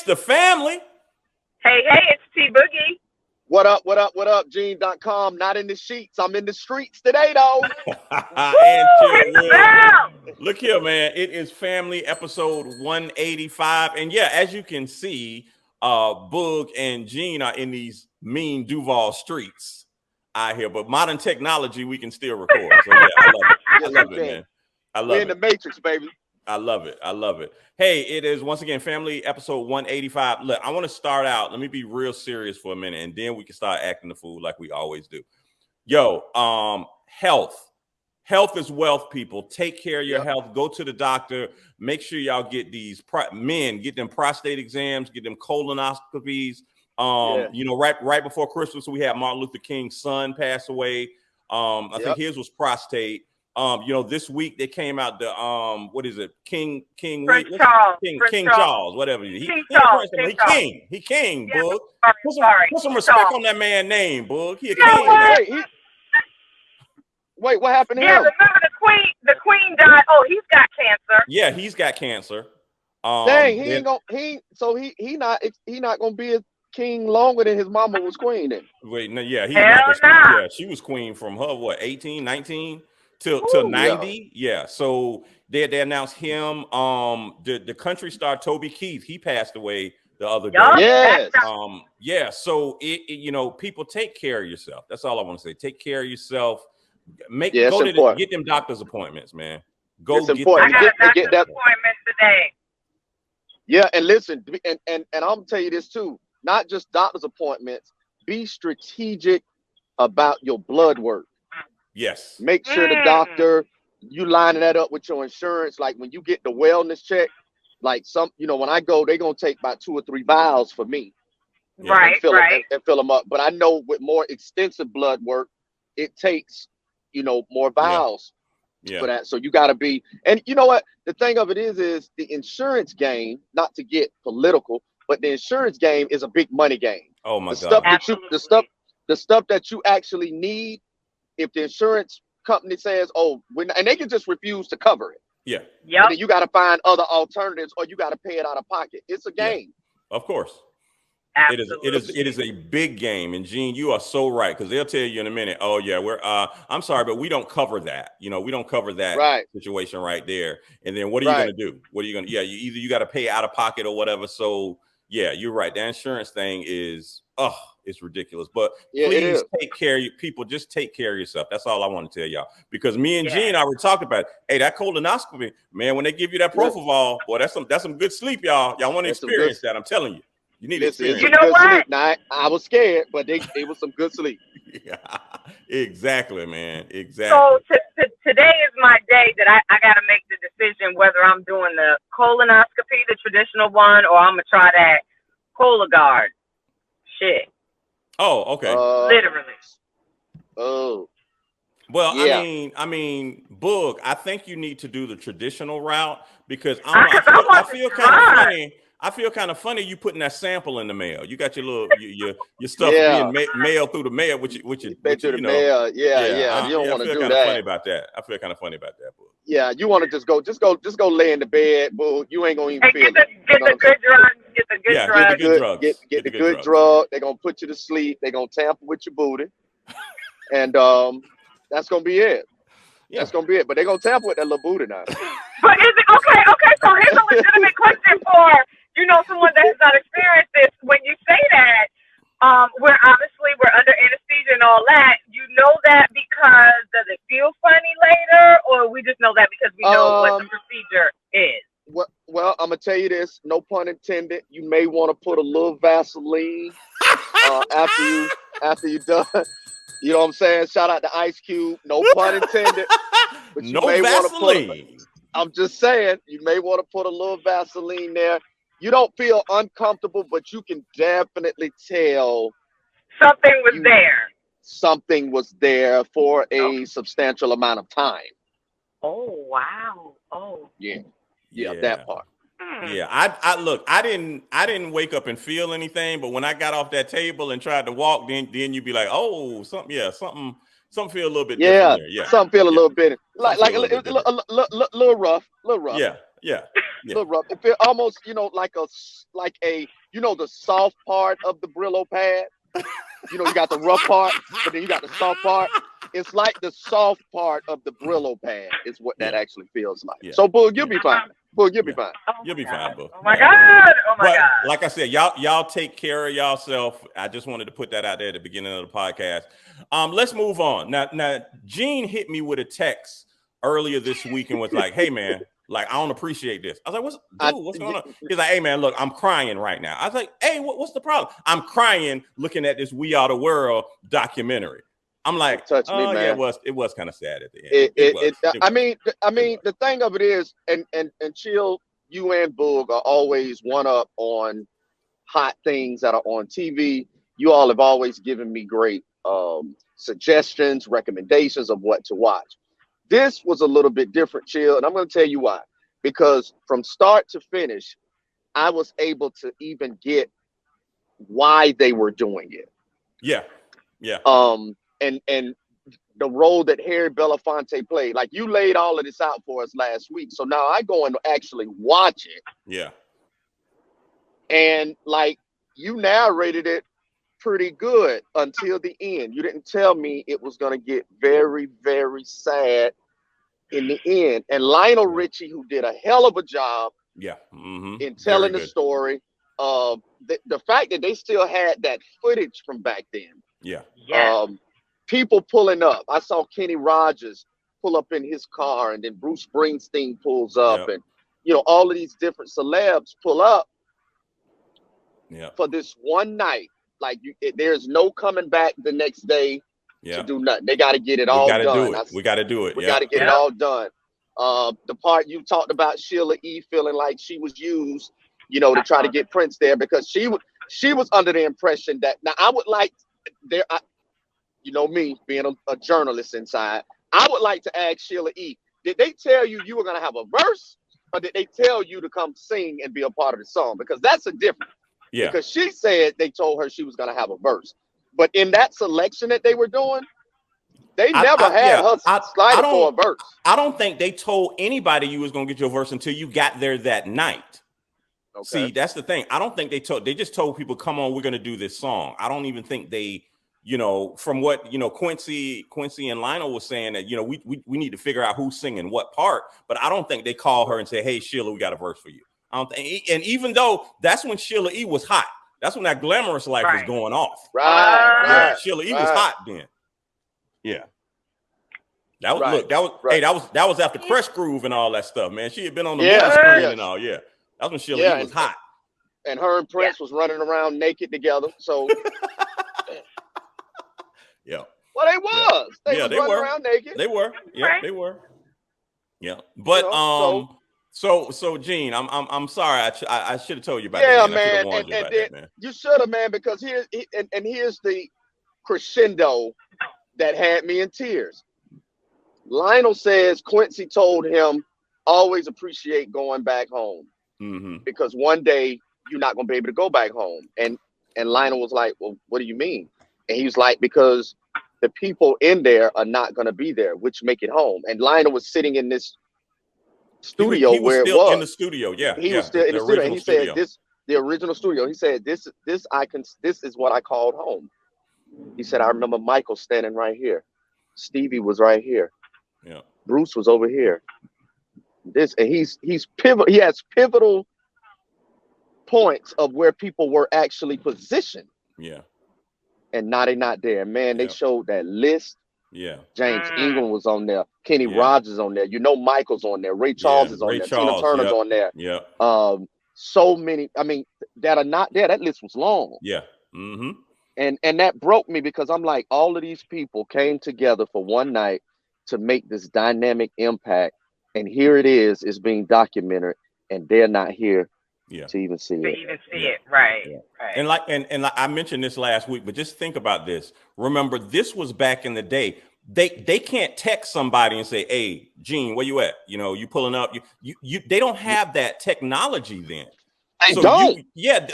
It's the family. Hey, it's T Boogie. What up, Gene.com. Not in the sheets. I'm in the streets today, though. And look here, man. It is family episode 185. And yeah, as you can see, Boog and Gene are in these mean Duval streets out here. But modern technology, we can still record. So yeah, I love it. I love it, man. I love it. We're in the Matrix, baby. I love it. I love it. Hey, it is once again family episode 185. Look, I want to start out. Let me be real serious for a minute, and then we can start acting the fool like we always do. Yo, health. Health is wealth, people. Take care of your health. Go to the doctor. Make sure y'all get these men, get them prostate exams, get them colonoscopies. You know, right before Christmas, we had Martin Luther King's son pass away. I think his was prostate. You know, this week they came out the what is it? King Charles, whatever. He king, yeah, Boog. Put some respect on that man's name, Boog. He a king. Wait, what happened to him? Remember the queen died. Oh, he's got cancer. Yeah, he's got cancer. Dang, he not gonna be a king longer than his mama was queen then. Wait, no, yeah, she was queen from her 18, 19 till 90. Yeah. So they announced him. The country star Toby Keith, he passed away the other day. Yes. So it you know, people, take care of yourself. That's all I want to say. Take care of yourself. Get them doctor's appointments, man. It's important. I got a doctor's appointment today. Yeah, and listen, and I'm gonna tell you this too. Not just doctor's appointments. Be strategic about your blood work. Yes. Make sure the doctor, you lining that up with your insurance. Like when you get the wellness check, like when I go, they're gonna take about 2 or 3 vials for me. Right. And fill them up. But I know with more extensive blood work, it takes, more vials for that. So you gotta be, and you know what? The thing of it is the insurance game, not to get political, but the insurance game is a big money game. Oh my God. The stuff that you actually need. If the insurance company says, and they can just refuse to cover it. Yeah. And then you got to find other alternatives, or you got to pay it out of pocket. It's a game. Yeah. Of course. Absolutely. It is a big game. And Gene, you are so right, because they'll tell you in a minute, oh yeah, I'm sorry, but we don't cover that. We don't cover that situation right there. And then what are you going to do? What are you going to, you got to pay out of pocket or whatever. So yeah, you're right. The insurance thing is, it's ridiculous. But please take care of you people. Just take care of yourself. That's all I want to tell y'all. Because me and Gene already talked about it. Hey, that colonoscopy, man, when they give you that propofol, boy, that's some good sleep, y'all. Y'all want to experience that. I'm telling you. You need to experience it. You know what? Now, I was scared, but it was some good sleep. Yeah, exactly, man. Exactly. So today is my day that I got to make the decision whether I'm doing the colonoscopy, the traditional one, or I'm going to try that Cologuard shit. Oh, okay. Literally. Oh. Well, I mean, Boog, I think you need to do the traditional route because I feel kind of funny. I feel kind of funny you putting that sample in the mail. You got your little your stuff being mailed through the mail, which mail. Yeah. You don't want to do that. Funny about that. I feel kind of funny about that, Boog. Yeah, you want to just go lay in the bed, Boog. You ain't gonna even feel it. Get the good drugs. Get the good drugs. Get the good drug. They're gonna put you to sleep. They're gonna tamper with your booty, and that's gonna be it. Yeah. That's gonna be it. But they're gonna tamper with that little booty now. But is it okay? So here's a legitimate question for someone that has not experienced this. When you say that, we're under anesthesia and all that. You know that because does it feel funny later, or we just know that because we know what the procedure is? Well, I'm gonna tell you this. No pun intended. You may want to put a little Vaseline after you done. You know what I'm saying? Shout out to Ice Cube. No pun intended. But you may Vaseline. I'm just saying, you may want to put a little Vaseline there. You don't feel uncomfortable, but you can definitely tell something was there. Something was there for a substantial amount of time. Oh wow! Oh yeah, that part. Yeah, I didn't wake up and feel anything, but when I got off that table and tried to walk, then you'd be like, oh, something feel a little bit different there. Yeah, something feel a little bit like a little rough. Yeah. little rough. It feel almost, like a the soft part of the Brillo pad. You got the rough part, but then you got the soft part. It's like the soft part of the Brillo pad is what that actually feels like. So, Bull, you'll be fine. Bull, you'll be fine. You'll be fine, Bull. Oh my God! Oh my God! Like I said, y'all take care of yourself. I just wanted to put that out there at the beginning of the podcast. Let's move on. Now, Gene hit me with a text earlier this week and was like, "Hey, man, like I don't appreciate this." I was like, what's going on? He's like, "Hey, man, look, I'm crying right now." I was like, "Hey, what's the problem?" "I'm crying looking at this We Are the World documentary." I'm like, touch me, man. Yeah, it was kind of sad at the end. I mean, the thing of it is, and Chill, you and Boog are always one up on hot things that are on TV. You all have always given me great suggestions, recommendations of what to watch. This was a little bit different, Chill, and I'm going to tell you why. Because from start to finish, I was able to even get why they were doing it. Yeah. And the role that Harry Belafonte played, like you laid all of this out for us last week. So now I go and actually watch it. Yeah. And like you narrated it pretty good until the end. You didn't tell me it was going to get very, very sad in the end. And Lionel Richie, who did a hell of a job in telling the story, the fact that they still had that footage from back then. Yeah. People pulling up. I saw Kenny Rogers pull up in his car, and then Bruce Springsteen pulls up, and all of these different celebs pull up for this one night. Like there's no coming back the next day to do nothing. They got to get it all done. We got to do it. We got to get it all done. The part you talked about, Sheila E. feeling like she was used, to try to get Prince there because she was under the impression that now I would like there. Me being a journalist inside, I would like to ask Sheila E. Did they tell you were going to have a verse, or did they tell you to come sing and be a part of the song? Because that's a difference. Yeah. Because she said they told her she was going to have a verse, but in that selection that they were doing, they never had her slide for a verse. I don't think they told anybody you was going to get your verse until you got there that night. Okay. See, that's the thing. I don't think they just told people, "Come on, we're going to do this song." I don't even think they. From what Quincy and Lionel was saying that we need to figure out who's singing what part, but I don't think they call her and say, "Hey Sheila, we got a verse for you." I don't think, and even though that's when Sheila E was hot, that's when that Glamorous Life was going off. Right. Sheila E was hot then. Yeah. That was that was after Fresh Groove and all that stuff, man. She had been on the movie screen and all. Yeah, that's when Sheila E was hot. And her and Prince was running around naked together. So. Yeah. Well, they was. They was running around naked. They were. Yeah, they were. Yeah. But so Gene, I'm sorry. I should have told you about that. Yeah, man. You should have, man, because here's the crescendo that had me in tears. Lionel says Quincy told him, "Always appreciate going back home because one day you're not gonna be able to go back home." And Lionel was like, "Well, what do you mean?" And he was like, "Because the people in there are not going to be there, which make it home." And Lionel was sitting in this studio where it was in the studio. Yeah, he was still in the studio. And he said, the original studio. He said, "This is what I called home." He said, "I remember Michael standing right here, Stevie was right here, Bruce was over here. And he's pivot. He has pivotal points of where people were actually positioned." Yeah. And now they're not there. Man, they showed that list. Yeah. James Ingram was on there. Kenny Rogers on there. Michael's on there. Ray Charles is on there. Tina Turner's on there. Yeah. So many, that are not there. That list was long. Yeah. And that broke me because I'm like, all of these people came together for one night to make this dynamic impact. And here it is, it's being documented, and they're not here. To even see it. Right. And like I mentioned this last week, but just think about this. Remember, this was back in the day. They can't text somebody and say, "Hey, Gene, where you at? You pulling up?" You they don't have that technology then. They don't.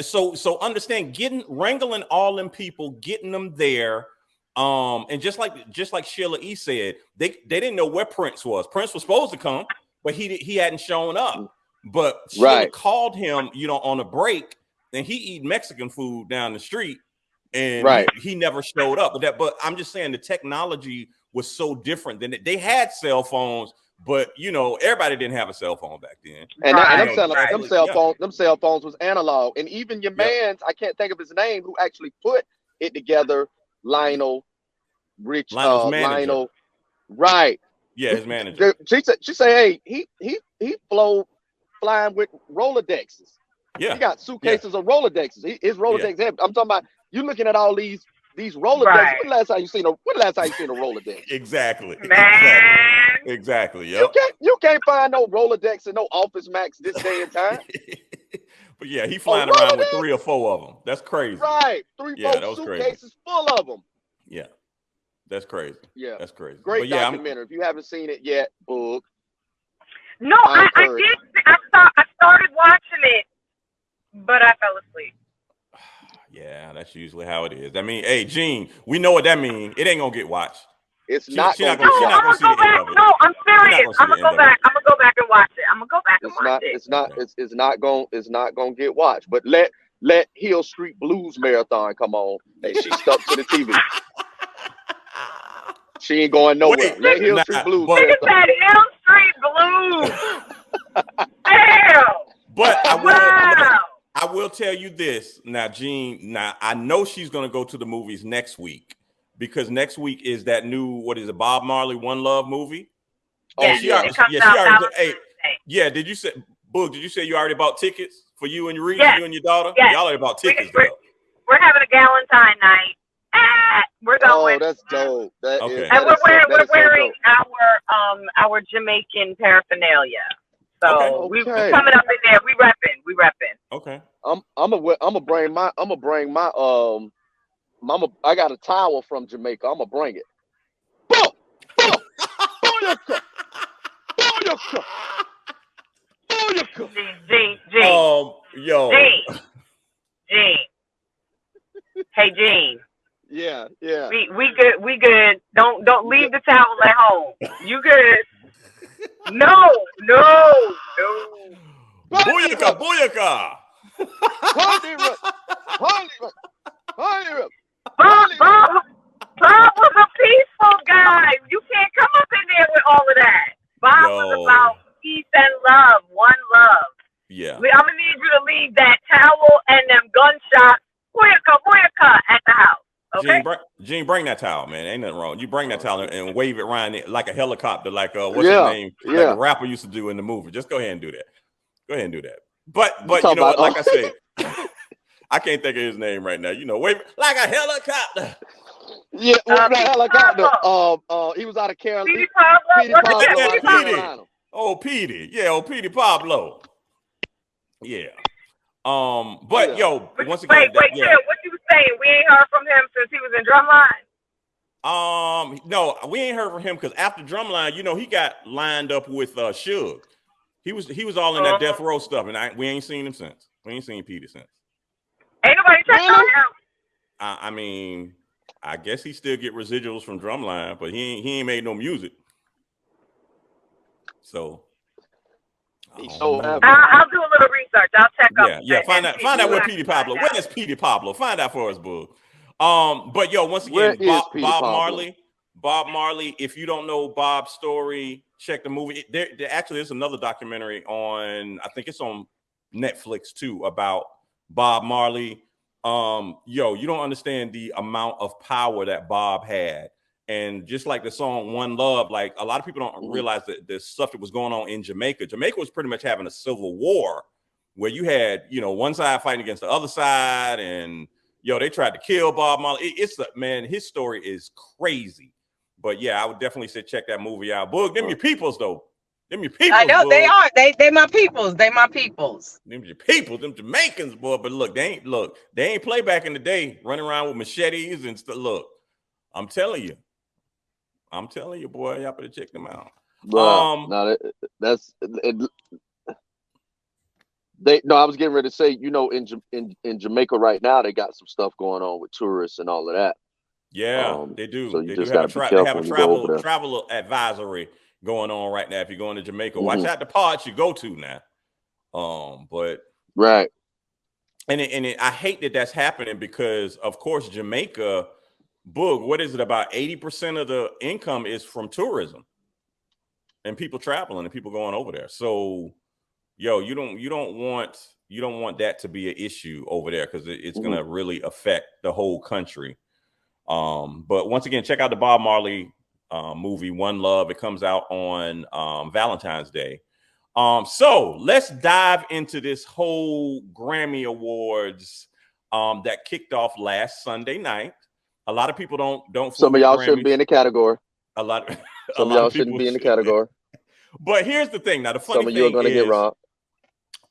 So understand, wrangling all them people, getting them there. And just like Sheila E said, they didn't know where Prince was. Prince was supposed to come, but he hadn't shown up. But Sheila called him, on a break, and he eat Mexican food down the street, and he never showed up. But I'm just saying the technology was so different than they had cell phones, but everybody didn't have a cell phone back then. And them cell phones was analog. And even your man's, I can't think of his name, who actually put it together, Lionel's manager. Right. Yeah, his manager. She said, hey, he flying with Rolodexes. Yeah. He got suitcases of Rolodexes. His Rolodex. I'm talking about you looking at all these Rolodexes. Right. When the last time you seen a Rolodex? Exactly. Man. Exactly. Yep. You can't find no Rolodex and no Office Max this day and time. But yeah, he flying around with 3 or 4 of them. That's crazy. Right. 3 4 suitcases full of them. Yeah. That's crazy. Yeah. That's crazy. Great documentary. If you haven't seen it yet, book. No, I did. I started watching it, but I fell asleep. Yeah, that's usually how it is. I mean, hey, Gene, we know what that means. It ain't gonna get watched. It's not gonna go back. No, I'm serious. I'm gonna go back. I'm gonna go back and watch it. I'm gonna go back and watch it. It's not gonna get watched. But let Hill Street Blues Marathon come on. And she stuck to the TV. She ain't going nowhere. Let Hill Street Blues. Look at that Hill Street Blues. Damn. But I will tell you this now, Gene. Now I know she's gonna go to the movies next week because next week is that new Bob Marley One Love movie. Did you say, Boog? Did you say you already bought tickets for you and your you and your daughter? Yes. Y'all already bought tickets. We're having a Galentine night. We're going. Oh, that's dope. And we're wearing our Jamaican paraphernalia. So we coming up in there. We repping. Okay. I'm gonna bring my mama. I got a towel from Jamaica. I'm gonna bring it. Gene. Gene. Hey, Gene. Yeah. We good. Don't leave the towel at home. You good? No. Booyaka. Bob was a peaceful guy. You can't come up in there with all of that. Bob was about peace and love, one love. Yeah. I'm gonna need you to leave that towel and them gunshots, booyaka, at the house. Okay. Gene, bring that towel, man. Ain't nothing wrong. You bring that towel and wave it around like a helicopter, like what's his name? Like a rapper used to do in the movie. Just go ahead and do that. But you know what? Like I said, I can't think of his name right now. Wave it like a helicopter. Yeah, helicopter. He was out of Carolina. Petey Pablo. Oh, Petey. Yeah, Petey Pablo. Yeah. But once again, wait, Chill, what you was saying? We ain't heard from him since he was in Drumline. No, we ain't heard from him because after Drumline, he got lined up with Suge. He was all in that death row stuff, and we ain't seen him since. We ain't seen Petey since. Ain't nobody checked on him. I mean, I guess he still get residuals from Drumline, but he ain't made no music. So. I'll do a little research. I'll check up. Yeah. Find out where Petey Pablo. Where is Petey Pablo? Find out for us, boo. But once again, Bob Marley. If you don't know Bob's story, check the movie. There actually is another documentary on. I think it's on Netflix too about Bob Marley. You don't understand the amount of power that Bob had. And just like the song One Love, like a lot of people don't realize that the stuff that was going on in Jamaica. Jamaica was pretty much having a civil war where you had, one side fighting against the other side. And, they tried to kill Bob Marley. His story is crazy. But yeah, I would definitely say check that movie out. Boog, them your peoples though. Them your peoples. I know boy. they are. They my peoples. They my peoples. Them your peoples. Them Jamaicans, boy. But look, they ain't play back in the day, running around with machetes and stuff. Look, I'm telling you, boy, y'all better check them out. I was getting ready to say, in Jamaica right now, they got some stuff going on with tourists and all of that. Yeah, they do. So they have a travel advisory going on right now. If you're going to Jamaica, watch out the parts you go to now. But right. I hate that that's happening because, of course, Jamaica, Boog, what is it? About 80% of the income is from tourism and people traveling and people going over there. So, yo, you don't want that to be an issue over there because it's Mm-hmm. gonna really affect the whole country. But once again, check out the Bob Marley movie One Love. It comes out on Valentine's Day. So let's dive into this whole Grammy Awards that kicked off last Sunday night. A lot of people don't Some fool of with y'all Grammys. shouldn't be in the category. A lot, Some of y'all shouldn't be in the category. But here's the thing. Now, the funny Some of thing you are going to get robbed.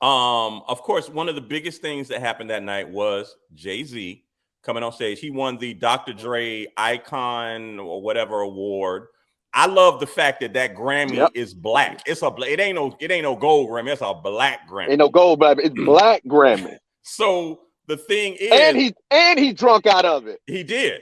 Of course, one of the biggest things that happened that night was Jay-Z coming on stage. He won the Dr. Dre Icon or whatever award. I love the fact that Grammy is black. It ain't no gold Grammy. It's a black Grammy. Ain't no gold, baby. It's black Grammy. So the thing is, and he drunk out of it. He did.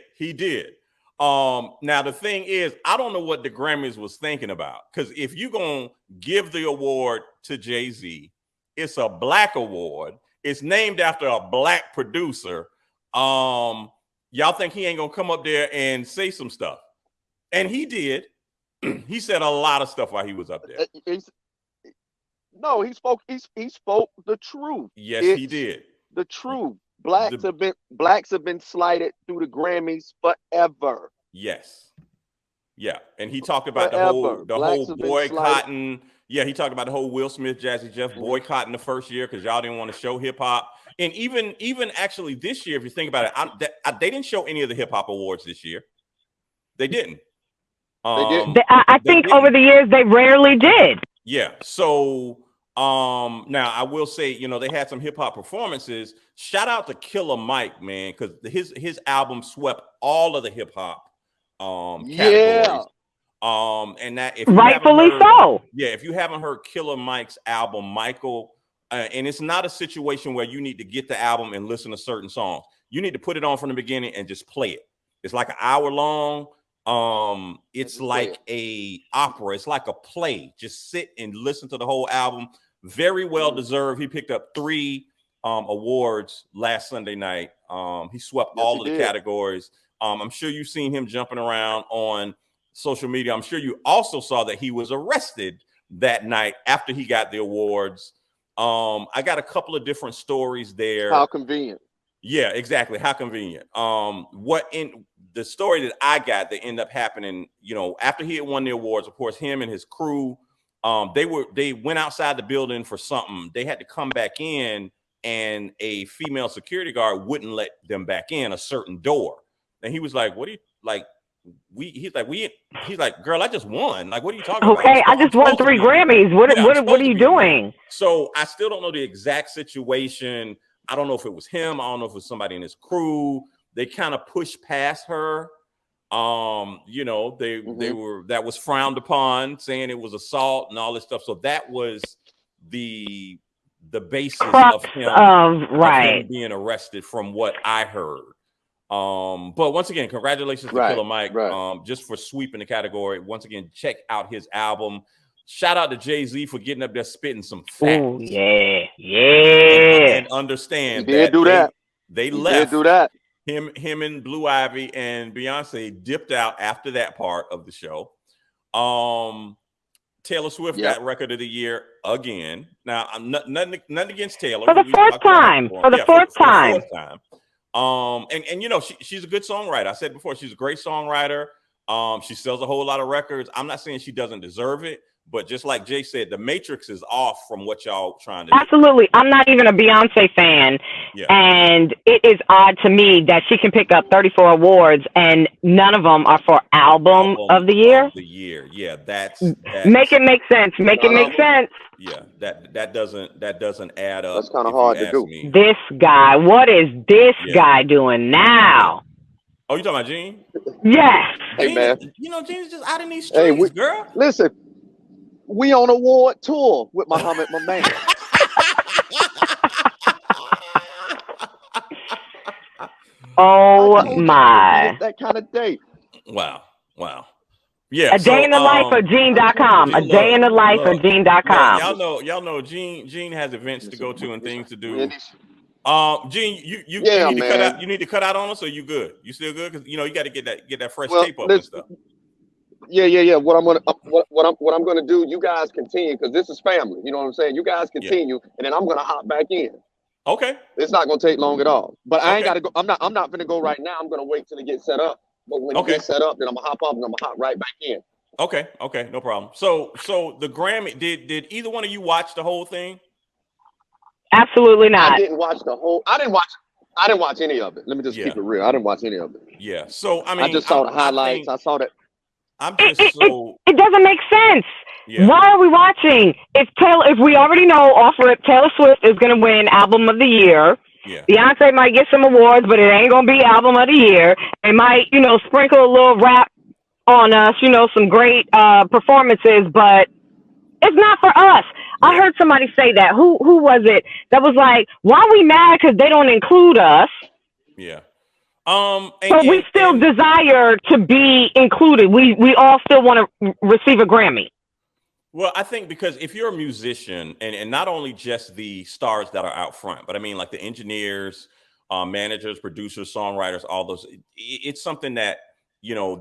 Now the thing is, I don't know what the Grammys was thinking about, because if you're gonna give the award to Jay-Z, it's a black award. It's named after a black producer. Y'all think he ain't gonna come up there and say some stuff? And he did. He said a lot of stuff while he was up there. He spoke. He spoke the truth. Yes, he did. The truth. Blacks have been slighted through the Grammys forever. Yes. Yeah, and he talked about the whole boycotting. Yeah, he talked about the whole Will Smith, Jazzy Jeff boycotting the first year because y'all didn't want to show hip hop. And even actually this year, if you think about it, they didn't show any of the hip hop awards this year. They didn't. I think over the years they rarely did. Yeah. So now I will say, they had some hip hop performances. Shout out to Killer Mike, man, because his album swept all of the hip hop categories. And that if rightfully so. Yeah, if you haven't heard Killer Mike's album, Michael, and it's not a situation where you need to get the album and listen to certain songs. You need to put it on from the beginning and just play it. It's like an hour long. It's like a opera. It's like a play. Just sit and listen to the whole album. Very well deserved. He picked up 3 awards last Sunday night. He swept all of the categories. I'm sure you've seen him jumping around on social media. I'm sure you also saw that he was arrested that night after he got the awards. I got a couple of different stories there. How convenient. Yeah, exactly. How convenient. What in the story that I got that ended up happening, after he had won the awards, of course, him and his crew, they went outside the building for something. They had to come back in, and a female security guard wouldn't let them back in a certain door. And he was like, "What do you like?" He's like, "Girl, I just won. Like, what are you talking about?" Okay, I just won 3 Grammys. What are you doing? So I still don't know the exact situation. I don't know if it was him. I don't know if it was somebody in his crew. They kind of pushed past her. They were, that was frowned upon, saying it was assault and all this stuff. So that was the basis of him being arrested, from what I heard. But once again, congratulations to Killer Mike, just for sweeping the category. Once again, check out his album. Shout out to Jay-Z for getting up there spitting some facts. Oh, yeah. And understand they left. Do that. Him and Blue Ivy and Beyonce dipped out after that part of the show. Taylor Swift got Record of the Year again. Now, I'm nothing against Taylor. For the fourth time. For the fourth time. And she's a good songwriter. I said before, she's a great songwriter. She sells a whole lot of records. I'm not saying she doesn't deserve it, but just like Jay said, the matrix is off from what y'all trying to do. Absolutely. I'm not even a Beyonce fan. Yeah. And it is odd to me that she can pick up 34 awards and none of them are for album of the year. Yeah, that's make it make sense. Make it make sense. Yeah, that doesn't add up. That's kind of hard to do. Me. This guy, what is this guy doing now? Oh, you talking about Gene? Yes. Hey, man. Gene's just out in these streets, girl. Listen, we on award tour with Muhammad, my man. Oh my! That kind of day. Wow. Yeah. A day in the life of Gene.com. A day in the life of Gene.com. Y'all know Gene has events to go to and things to do. Gene, you need to cut out. You need to cut out on us, or you good? You still good? Because you got to get that fresh tape up and stuff. Yeah. What I'm gonna do, you guys continue, because this is family. You know what I'm saying? You guys continue, and then I'm gonna hop back in. Okay. It's not gonna take long at all. But I ain't gotta go. I'm not gonna go right now. I'm gonna wait till it gets set up. But when it gets set up, then I'm gonna hop off and I'm gonna hop right back in. Okay, no problem. So the Grammy, did either one of you watch the whole thing? Absolutely not. I didn't watch I didn't watch any of it. Let me just keep it real. I didn't watch any of it. Yeah. So I mean, I just saw the highlights. I saw that. It doesn't make sense. Yeah. Why are we watching? If we already know off rip Taylor Swift is gonna win Album of the Year. Yeah. Beyonce might get some awards, but it ain't gonna be Album of the Year. They might, sprinkle a little rap on us, some great performances, but it's not for us. I heard somebody say that. Who was it? That was like, why are we mad because they don't include us? Yeah. But we still desire to be included. We all still want to receive a Grammy. Well, I think because if you're a musician, and not only just the stars that are out front, but I mean like the engineers, managers, producers, songwriters, all those, it's something that,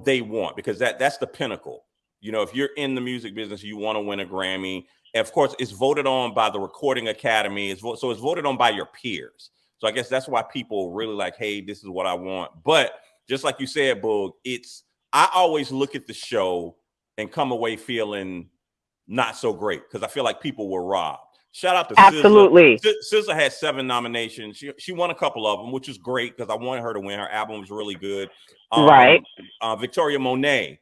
they want, because that's the pinnacle. If you're in the music business, you want to win a Grammy. And of course, it's voted on by the Recording Academy. So it's voted on by your peers. So I guess that's why people really like, hey, this is what I want. But just like you said, Boog, I always look at the show and come away feeling not so great, because I feel like people were robbed. Shout out to Absolutely. SZA had 7 nominations. She won a couple of them, which is great because I wanted her to win. Her album was really good. Right. Victoria Monet,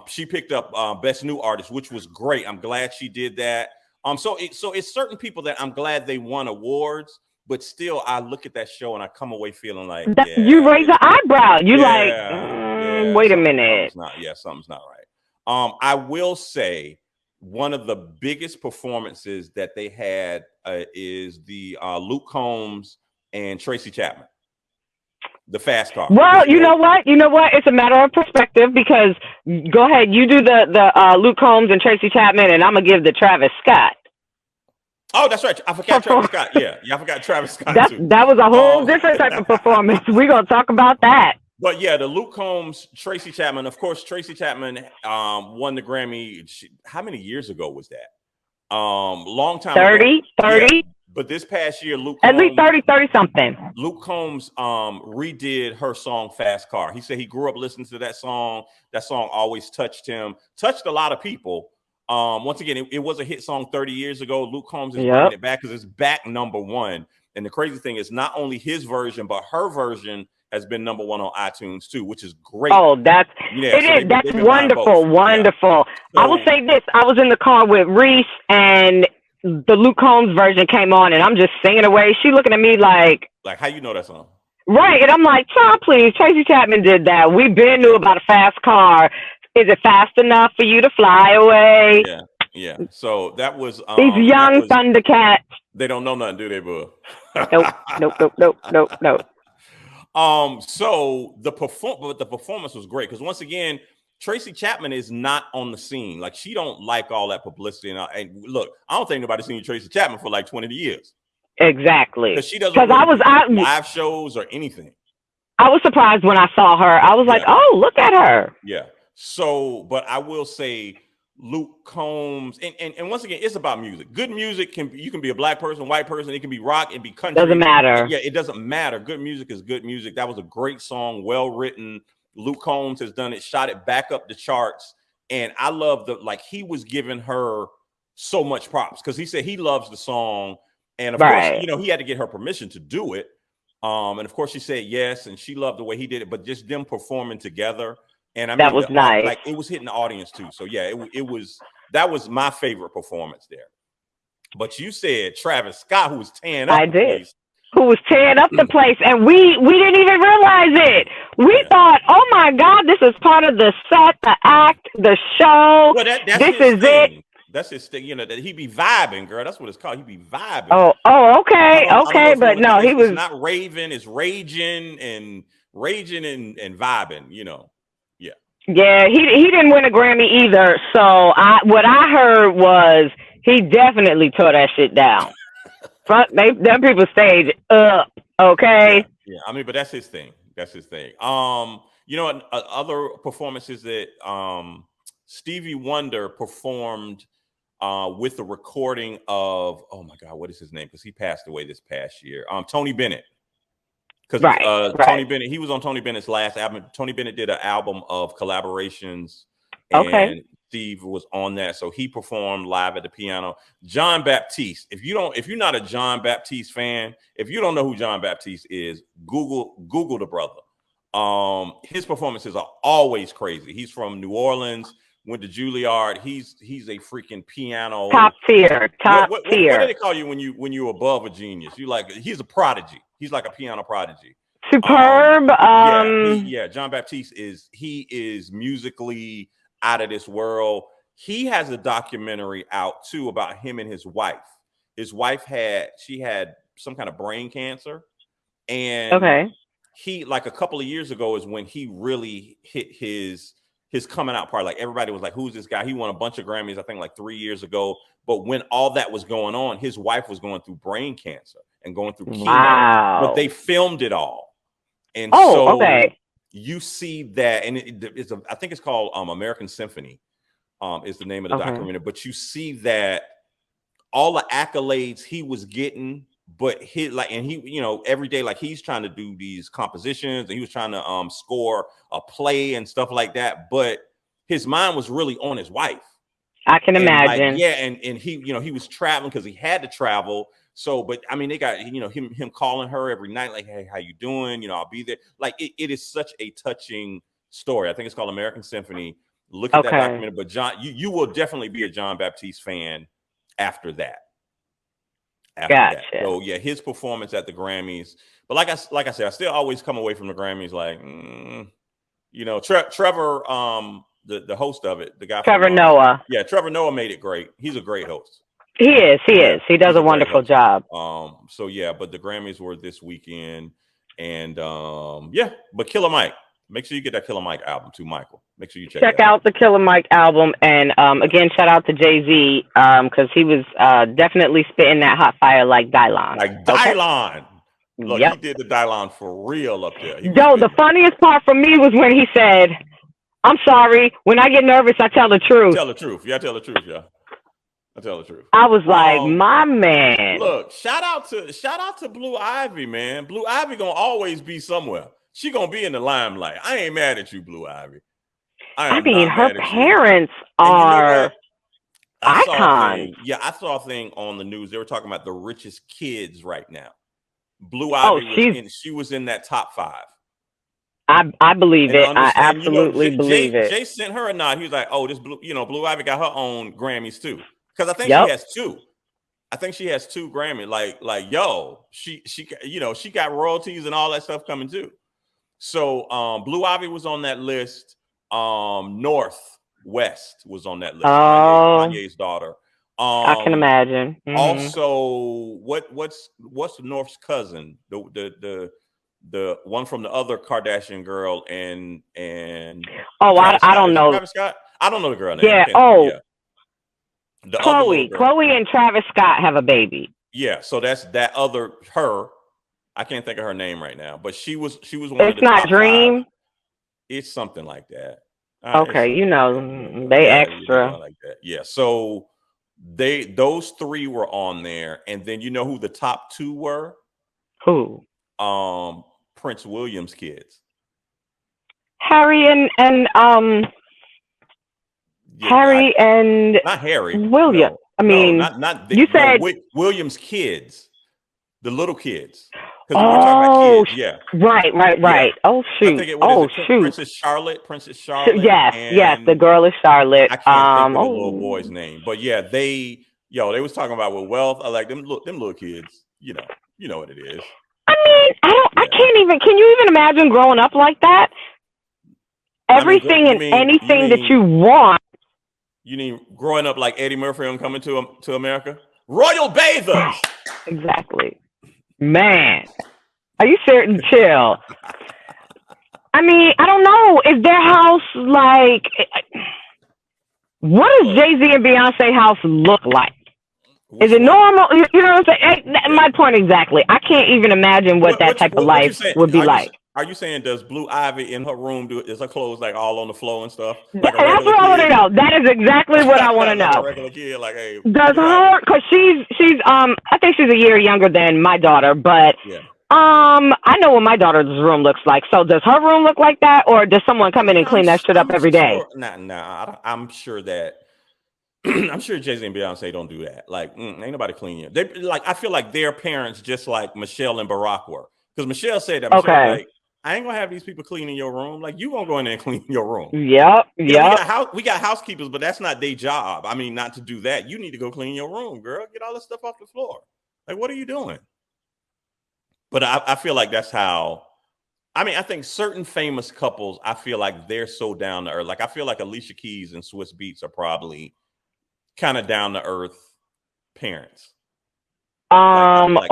she picked up Best New Artist, which was great. I'm glad she did that. So it's certain people that I'm glad they won awards, but still I look at that show and I come away feeling like you raise an eyebrow. Wait a minute. Something's not right. I will say one of the biggest performances that they had is the Luke Combs and Tracy Chapman, the Fast Car. Well, you know what? It's a matter of perspective, because go ahead, you do the Luke Combs and Tracy Chapman, and I'm gonna give the Travis Scott. Oh, that's right. I forgot Travis Scott. Yeah, I forgot Travis Scott too. That was a whole different type of performance. We're gonna talk about that. But yeah, the Luke Combs, Tracy Chapman. Of course, Tracy Chapman won the Grammy. How many years ago was that? Long time 30, ago. 30. Yeah. But this past year, At least 30 something. Luke Combs redid her song Fast Car. He said he grew up listening to that song. That song always touched him, touched a lot of people. Once again, it was a hit song 30 years ago. Luke Combs is bringing it back because it's back #1. And the crazy thing is not only his version, but her version has been #1 on iTunes too, which is great. Oh, that's wonderful, wonderful. Yeah. I will say this: I was in the car with Reese, and the Luke Combs version came on, and I'm just singing away. She looking at me like how you know that song? Right, and I'm like, child, please, Tracy Chapman did that. We been knew about a fast car. Is it fast enough for you to fly away? Yeah. So that was these young Thundercats. They don't know nothing, do they, boo? Nope. So the performance was great, because once again, Tracy Chapman is not on the scene. Like, she don't like all that publicity. And look, I don't think nobody's seen Tracy Chapman for like 20 years. Exactly. Because she doesn't do live shows or anything. I was surprised when I saw her. I was like, oh, look at her. Yeah. So, but I will say Luke Combs, and once again, it's about music. Good music you can be a black person, white person, it can be rock, it be country. Doesn't matter. Yeah, it doesn't matter. Good music is good music. That was a great song, well written. Luke Combs has done it, shot it back up the charts. And I love he was giving her so much props, because he said he loves the song. And of course, he had to get her permission to do it. And of course she said yes, and she loved the way he did it, but just them performing together. And I mean, that was nice. Like, it was hitting the audience too. So yeah, that was my favorite performance there. But you said Travis Scott, who was tearing up the place. Who was tearing up the place, and we didn't even realize it. We thought, oh my God, this is part of the set, the act, the show. Well, that's this is thing. it. That's his thing, that he be vibing, girl. That's what it's called. He be vibing. Oh, okay, but no, he was not raving. It's raging and vibing. Yeah. Yeah, he didn't win a Grammy either. So what I heard was he definitely tore that shit down. Them people stage up. Okay. Yeah. I mean, but that's his thing. That's his thing. Other performances that Stevie Wonder performed with the recording of, oh my God, what is his name? Because he passed away this past year. Tony Bennett. Because Tony Bennett, he was on Tony Bennett's last album. Tony Bennett did an album of collaborations, and Steve was on that. So he performed live at the piano. John Baptiste. If you're not a John Baptiste fan, if you don't know who John Baptiste is, Google the brother. His performances are always crazy. He's from New Orleans. Went to Juilliard. He's a freaking piano top tier. What do they call you when you're above a genius? He's a prodigy. He's like a piano prodigy. Superb. John Baptiste is musically out of this world. He has a documentary out too about him and his wife. His wife had some kind of brain cancer, and he, like, a couple of years ago is when he really hit his coming out part. Like, everybody was like, who's this guy? He won a bunch of Grammys, I think, like 3 years ago. But when all that was going on, his wife was going through brain cancer and going through chemo. But they filmed it all. And you see that, and I think it's called American Symphony is the name of the documentary. But you see that all the accolades he was getting, but every day, like, he's trying to do these compositions, and he was trying to score a play and stuff like that. But his mind was really on his wife. I can imagine. And he was traveling because he had to travel. So, but I mean, they got him calling her every night, like, hey, how you doing? I'll be there. Like, it is such a touching story. I think it's called American Symphony. Look at that documentary. But John, you will definitely be a John Baptiste fan after that. That. So yeah, his performance at the Grammys. But like I said, I still always come away from the Grammys like, Trevor, the host of it, the guy Trevor Noah. Yeah, Trevor Noah made it great. He's a great host. He is. He does a wonderful job. So yeah, but the Grammys were this weekend, and but Killer Mike. Make sure you get that Killer Mike album too, Michael. Make sure you check out the Killer Mike album. And again, shout out to Jay-Z because he was definitely spitting that hot fire like Dylon. Look, he did the Dylon for real up there. The funniest part for me was when he said, I'm sorry, when I get nervous, I tell the truth. Tell the truth. Yeah, I tell the truth, yeah. I tell the truth. I was like, my man. Look, shout out to Blue Ivy, man. Blue Ivy gonna always be somewhere. She gonna be in the limelight. I ain't mad at you, Blue Ivy. I mean, her parents are icons. I saw a thing on the news. They were talking about the richest kids right now. Blue Ivy she was in that top 5. I believe it. I absolutely believe it. Jay sent her a nod. He was like, "Oh, this Blue Ivy got her own Grammys too." Because I think she has 2. I think she has 2 Grammys. Like, yo, she got royalties and all that stuff coming too. So Blue Ivy was on that list. Northwest was on that list. Kanye's daughter. I can imagine. Mm-hmm. Also, what's North's cousin? The one from the other Kardashian girl and I don't know. Travis Scott? I don't know the girl name. Yeah. Chloe and Travis Scott have a baby. Yeah. So that's that other her. I can't think of her name right now, but she was one. It's not Dream. 5. It's something like that. Okay, they extra like that. Yeah. So those 3 were on there, and then you know who the top 2 were? Who? Prince William's kids. Harry and Harry and not Harry. William. No, I mean, not you said William's kids, the little kids. Because we're talking about kids. Yeah. Right. Yeah. Oh shoot. Princess Charlotte. Yes. The girl is Charlotte. I can't think of the little boy's name, but yeah, they was talking about with wealth. I like them little kids. You know what it is. I mean, I can't even. Can you even imagine growing up like that? Everything anything that you want. You mean growing up like Eddie Murphy on Coming to America? Royal bathers. Exactly. Man, are you certain? Chill. I mean, I don't know. Is their house like? What does Jay-Z and Beyonce house look like? Is it normal? You know what I'm saying? My point exactly. I can't even imagine what that type of life would be like. Are you saying does Blue Ivy in her room is her clothes like all on the floor and stuff? Like that's what I want to know. That is exactly what I want to know. A regular kid, like, hey, does her? Because she's I think she's a year younger than my daughter, but I know what my daughter's room looks like. So does her room look like that, or does someone come in and clean that shit up every day? Nah. I'm sure that. I'm sure Jay-Z and Beyonce don't do that. Like, ain't nobody clean you. They like. I feel like their parents just like Michelle and Barack were, because Michelle said that. Michelle was like, I ain't gonna have these people cleaning your room. Like, you gonna go in there and clean your room. Yep. We got housekeepers, but that's not their job. I mean, not to do that. You need to go clean your room, girl. Get all this stuff off the floor. Like, what are you doing? But I feel like that's how. I mean, I think certain famous couples, I feel like they're so down to earth. Like, I feel like Alicia Keys and Swiss Beats are probably kind of down to earth parents. Oh my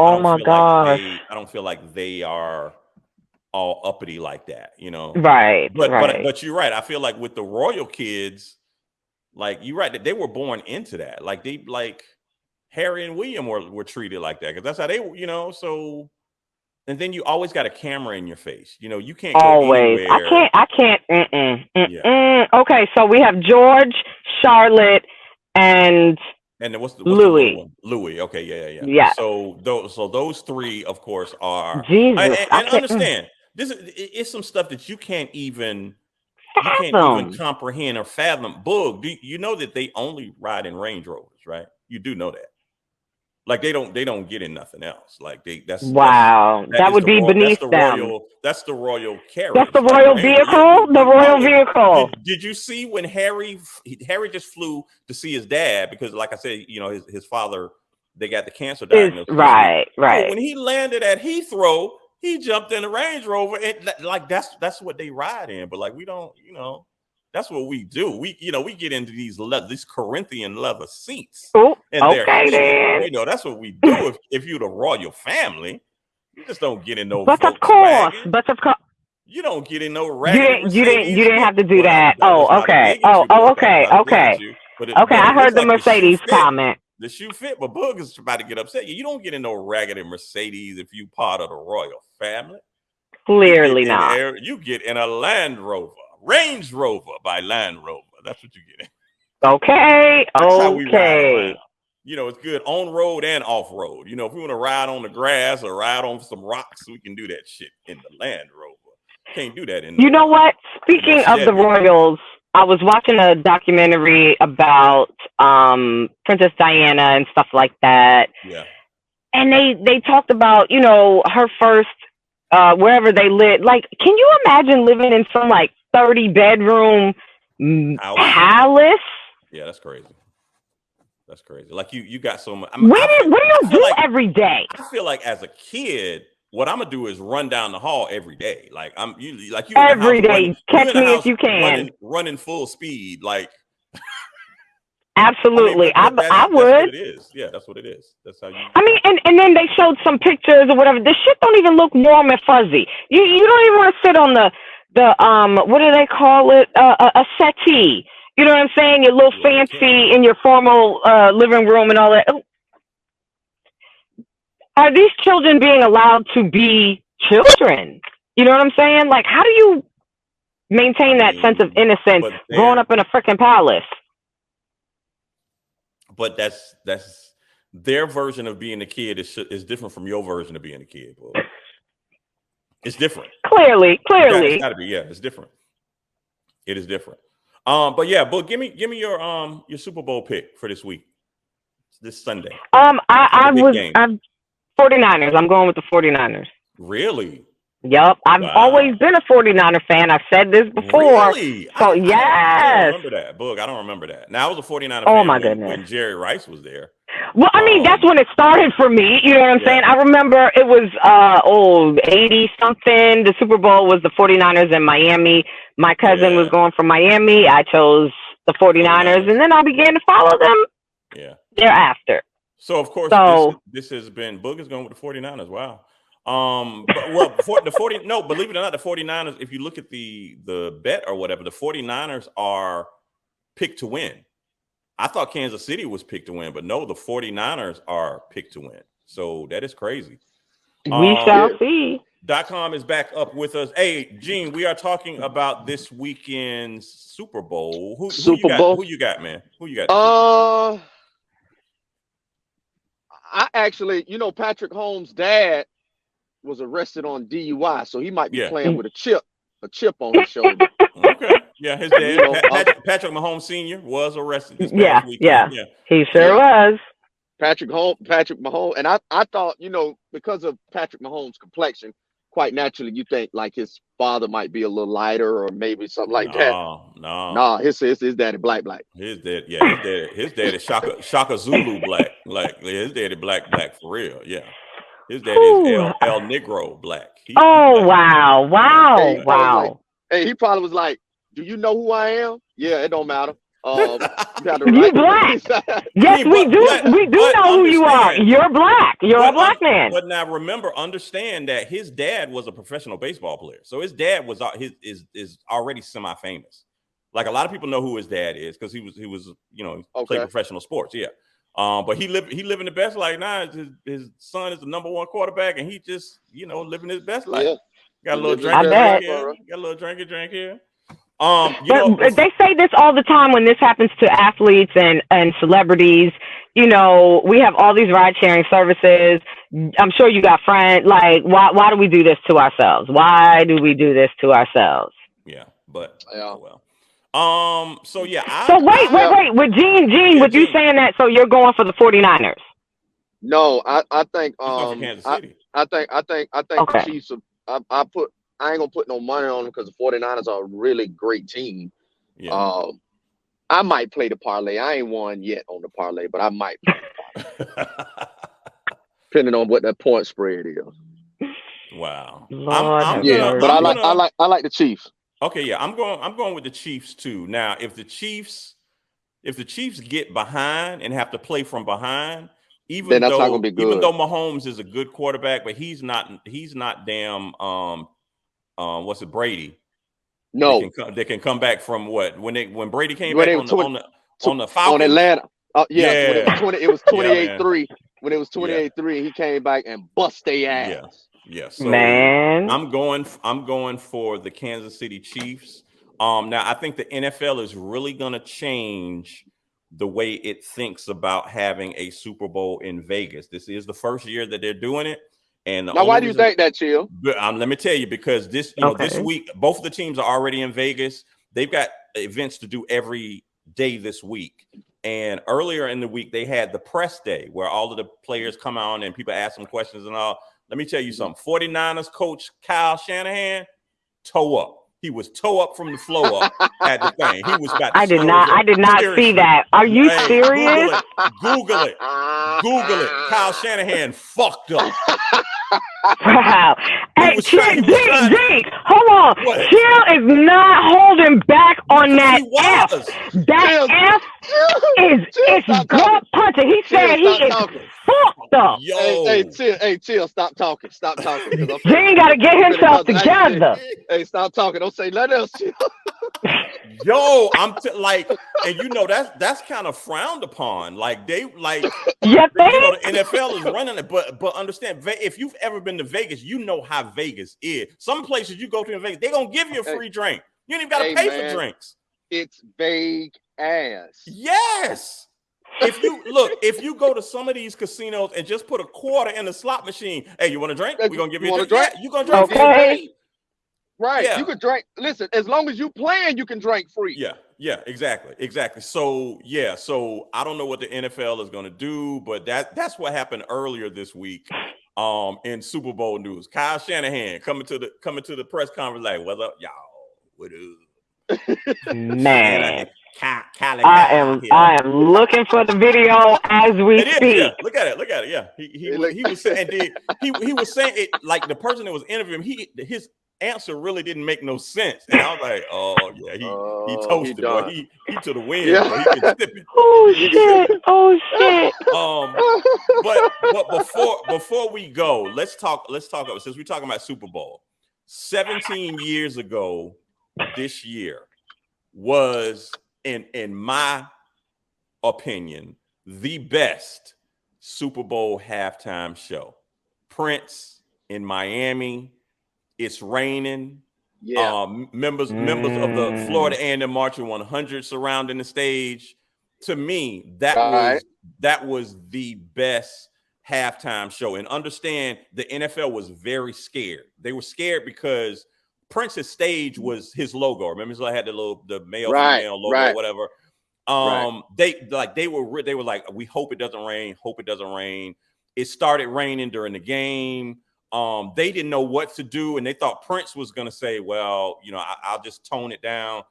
gosh. I don't feel like they are all uppity like that, you know. Right. But you're right. I feel like with the royal kids, like you're right that they were born into that. Like they like Harry and William were treated like that because that's how they, you know. So, and then you always got a camera in your face. You know, you can't always. go anywhere. I can't. Okay, so we have George, Charlotte, and what's Louis. The Louis. Okay, yeah. So those three, of course, are Jesus. And understand it's some stuff that you can't even comprehend or fathom. Boog, you know that they only ride in Range Rovers, right? You do know that. Like they don't get in nothing else. Like that would be beneath them. That's the royal carriage. That's the royal vehicle. The royal vehicle. Did you see when Harry just flew to see his dad because, like I said, you know his father, they got the cancer diagnosis. Right. So when he landed at Heathrow, he jumped in the Range Rover and like that's what they ride in. But like we don't, you know. That's what we do. We get into these Corinthian leather seats. Oh, okay, then. You know, that's what we do. If you're the royal family, you just don't get in no. But of course, you don't get in no raggedy. You didn't have to do that. Okay. Okay. I heard the Mercedes comment. The shoe fit, but Boog is about to get upset. You don't get in no raggedy Mercedes if you part of the royal family. Clearly not. You get in a Land Rover. Range Rover by Land Rover. That's what you get. Okay. You know, it's good on road and off road. You know, if we want to ride on the grass or ride on some rocks, we can do that shit in the Land Rover. Can't do that in. You know what? Speaking of the royals, I was watching a documentary about Princess Diana and stuff like that. Yeah. And they talked about, you know, her first wherever they lived. Like, can you imagine living in some like 30-bedroom palace? Yeah, that's crazy. Like you got so much. What do you do every day? I feel like as a kid, what I'm gonna do is run down the hall every day. Like you every day. Catch me if you can. Running full speed, like. Absolutely, I would. That's what it is. Yeah, that's what it is. That's how you. I mean, and then they showed some pictures or whatever. The shit don't even look warm and fuzzy. You don't even want to sit on the what do they call it? A settee. You know what I'm saying? Your little fancy in your formal living room and all that. Are these children being allowed to be children? You know what I'm saying? Like, how do you maintain that sense of innocence growing up in a freaking palace? But that's their version of being a kid is different from your version of being a kid. Bro. It's different. Clearly. It's gotta be. Yeah, it's different. It is different. But yeah, but give me your Super Bowl pick for this week, this Sunday. I'm 49ers. I'm going with the 49ers. Really? Yep, I've always been a 49er fan. I've said this before. Really? So, yes. I don't remember that. Boog, I don't remember that. Now, I was a 49er fan when Jerry Rice was there. Well, I mean, that's when it started for me. You know what I'm saying? I remember it was 80-something. The Super Bowl was the 49ers in Miami. My cousin was going from Miami. I chose the 49ers, and then I began to follow them thereafter. So, of course, this has been Boog is going with the 49ers. Wow. But well, before the 40, no, believe it or not, the 49ers, if you look at the bet or whatever, the 49ers are picked to win. I thought Kansas City was picked to win, but no, the 49ers are picked to win. So that is crazy. We shall see. .com is back up with us. Hey, Gene, we are talking about this weekend's Super Bowl. Who you got, man? Who you got? I actually, Patrick Holmes' dad was arrested on DUI, so he might be playing with a chip on his shoulder. Okay. Yeah, his dad, Patrick Mahomes Sr. was arrested this past weekend. Yeah, he sure was. Patrick Mahomes, and I thought, because of Patrick Mahomes' complexion, quite naturally, you think like his father might be a little lighter or maybe something like that. No. His daddy black. His dad is Shaka Zulu black. Like his daddy black for real. Yeah. His daddy is El Negro black. Wow. He probably was like, "Do you know who I am?" Yeah, it don't matter. You black. Yes, we do. We do know who you are. You're black. You're a black man. But now understand that his dad was a professional baseball player. So his dad was is already semi-famous. Like a lot of people know who his dad is because he was played professional sports. Yeah. But he living the best life now. His son is the number one quarterback, and he just living his best life. Yeah. Got a little drink here. But they say this all the time when this happens to athletes and celebrities. We have all these ride sharing services. I'm sure you got friends. Like, why do we do this to ourselves? Why do we do this to ourselves? Yeah, but well. So wait. With Gene, with you saying that, so you're going for the 49ers? No, I think Kansas City. I think the Chiefs. I ain't gonna put no money on them because the 49ers are a really great team. Yeah. I might play the parlay. I ain't won yet on the parlay, but I might play the parlay. Depending on what that point spread is. Wow. But I like the Chiefs. Okay, yeah. I'm going with the Chiefs too. Now, if the Chiefs get behind and have to play from behind, even though Mahomes is a good quarterback, but he's not damn what's it, Brady? No, they can come back from what when Brady came back on the Falcons on Atlanta. It was 28-3 when it was 28-3, and he came back and bust their ass. Yeah. So man, I'm going for the Kansas City Chiefs. Now I think the NFL is really gonna change the way it thinks about having a Super Bowl in Vegas. This is the first year that they're doing it. And now, why do you think that, Chill? Let me tell you, because this week, both of the teams are already in Vegas. They've got events to do every day this week. And earlier in the week, they had the press day where all of the players come on and people ask them questions and all. Let me tell you something. 49ers coach Kyle Shanahan, toe up. He was toe up from the floor up at the thing. He was about to I did not see that. Are you serious? Google it. Kyle Shanahan fucked up. Wow. Hey, Chill, hold on. What? Chill is not holding back on that F. That F is gut punching. He said he is fucked up. Yo. Hey, Chill, stop talking. Gene got to get himself together. Hey, stop talking. Don't say nothing else, Chill. Yo, and that's kind of frowned upon. Like the NFL is running it, but understand, if you've ever been to Vegas, you know how Vegas is. Some places you go to in Vegas, they're gonna give you a free drink. You ain't even gotta pay for drinks. It's vague ass. Yes. If you go to some of these casinos and just put a quarter in the slot machine, hey, you want a drink? We're gonna give you a drink. Yeah, you gonna drink. Okay. Right. Yeah. You could drink. Listen, as long as you playing, you can drink free. Yeah, exactly. So I don't know what the NFL is going to do, but that's what happened earlier this week in Super Bowl news. Kyle Shanahan coming to the press conference like, "What's up, y'all? What up?" Man. I am looking for the video as we speak. Yeah. Look at it. Yeah, he was saying it like the person that was interviewing him. answer really didn't make no sense. And I was like, oh yeah, he toasted, boy. He to the wind, Yeah. boy. He been sipping. Oh shit! Oh shit! But before we go, let's talk about, since we're talking about Super Bowl. 17 years ago this year was, in my opinion, the best Super Bowl halftime show. Prince in Miami. It's raining. Yeah. Members of the Florida A&M Marching 100 surrounding the stage. To me, that was the best halftime show. And understand, the NFL was very scared. They were scared because Prince's stage was his logo. Remember, so I had the male female logo, or whatever. They were like, we hope it doesn't rain. Hope it doesn't rain. It started raining during the game. They didn't know what to do, and they thought Prince was going to say, well, I'll just tone it down.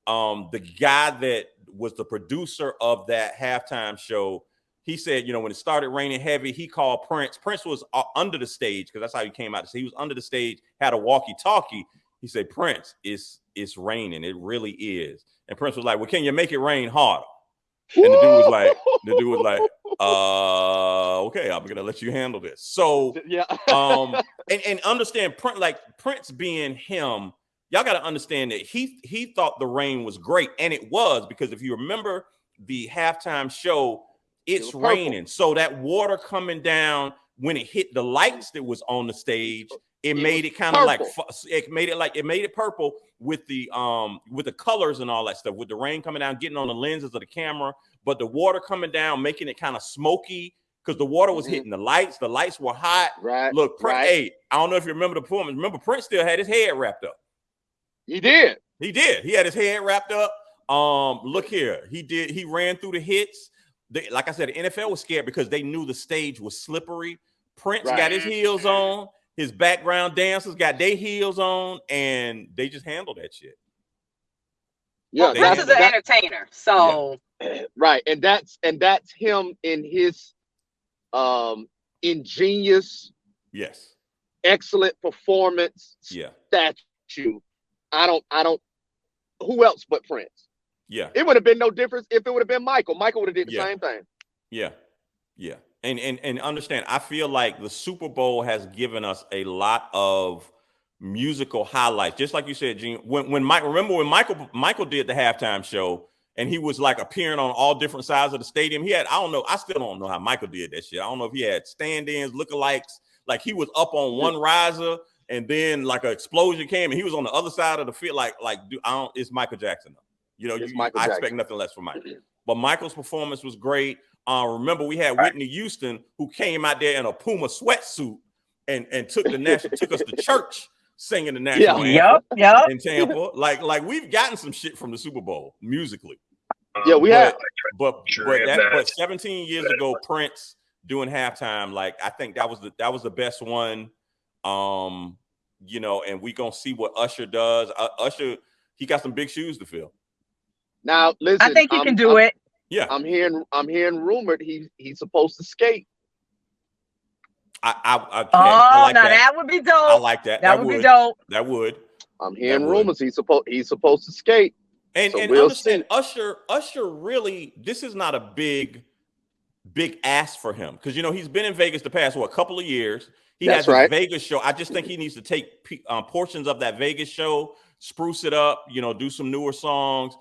The guy that was the producer of that halftime show, he said, when it started raining heavy, he called Prince. Prince was under the stage, because that's how he came out. He was under the stage, had a walkie-talkie. He said, Prince, it's raining. It really is. And Prince was like, well, can you make it rain harder? And the dude was like, okay, I'm gonna let you handle this. So yeah. And understand, Prince being him, y'all got to understand that he thought the rain was great, and it was, because if you remember the halftime show, it's raining. So that water coming down, when it hit the lights that was on the stage, it made it kind of like, it made it purple with the colors and all that stuff, with the rain coming down, getting on the lenses of the camera, but the water coming down, making it kind of smoky, because the water was hitting the lights. The lights were hot. Right. Look, hey, I don't know if you remember the performance. Remember, Prince still had his head wrapped up. He did. He had his head wrapped up. Look here. He ran through the hits. Like I said, the NFL was scared because they knew the stage was slippery. Prince got his heels on. His background dancers got their heels on, and they just handled that shit. Yeah, Prince is an entertainer, so right, and that's him in his ingenious, excellent performance statue. I don't. Who else but Prince? Yeah, it would have been no difference if it would have been Michael. Michael would have did the same thing. Yeah. And understand, I feel like the Super Bowl has given us a lot of musical highlights. Just like you said, Gene, when Michael did the halftime show, and he was like appearing on all different sides of the stadium. I still don't know how Michael did that shit. I don't know if he had stand-ins, lookalikes, like he was up on one riser, and then like an explosion came, and he was on the other side of the field. It's Michael Jackson. I expect nothing less from Michael. But Michael's performance was great. Remember, we had Whitney Houston, who came out there in a Puma sweatsuit and took us to church singing the national anthem in Tampa. Like we've gotten some shit from the Super Bowl musically. Yeah, we have. But 17 years ago, Prince doing halftime, I think that was the best one. And we gonna see what Usher does. Usher, he got some big shoes to fill. Now listen, I think he can do it. Yeah, I'm hearing rumored he's supposed to skate. I like that would be dope. I like that. That would be dope. That would. I'm hearing rumors he's supposed to skate. And we'll understand, Usher really, this is not a big ask for him, because he's been in Vegas the past couple of years. He has a Vegas show. I just think he needs to take portions of that Vegas show, spruce it up, do some newer songs.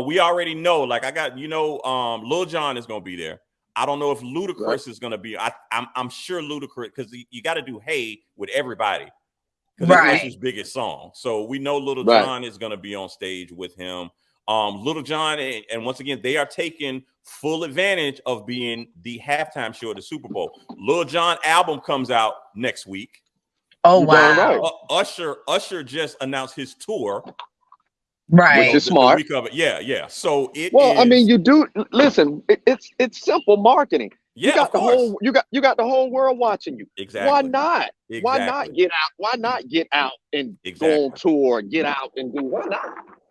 We already know, Lil Jon is going to be there. I don't know if Ludacris is going to be. I'm sure Ludacris, because you got to do Hey with everybody, because it's his biggest song. So we know Lil Jon is going to be on stage with him. Lil Jon, and once again, they are taking full advantage of being the halftime show of the Super Bowl. Lil Jon album comes out next week. Oh wow! Usher just announced his tour. Right, which is smart. The week of it. Yeah. So I mean, you do listen. It's simple marketing. Yeah, you got the whole world watching you. Exactly. Why not? Exactly. Why not get out? Why not get out and go on tour? Get out and do. Why not?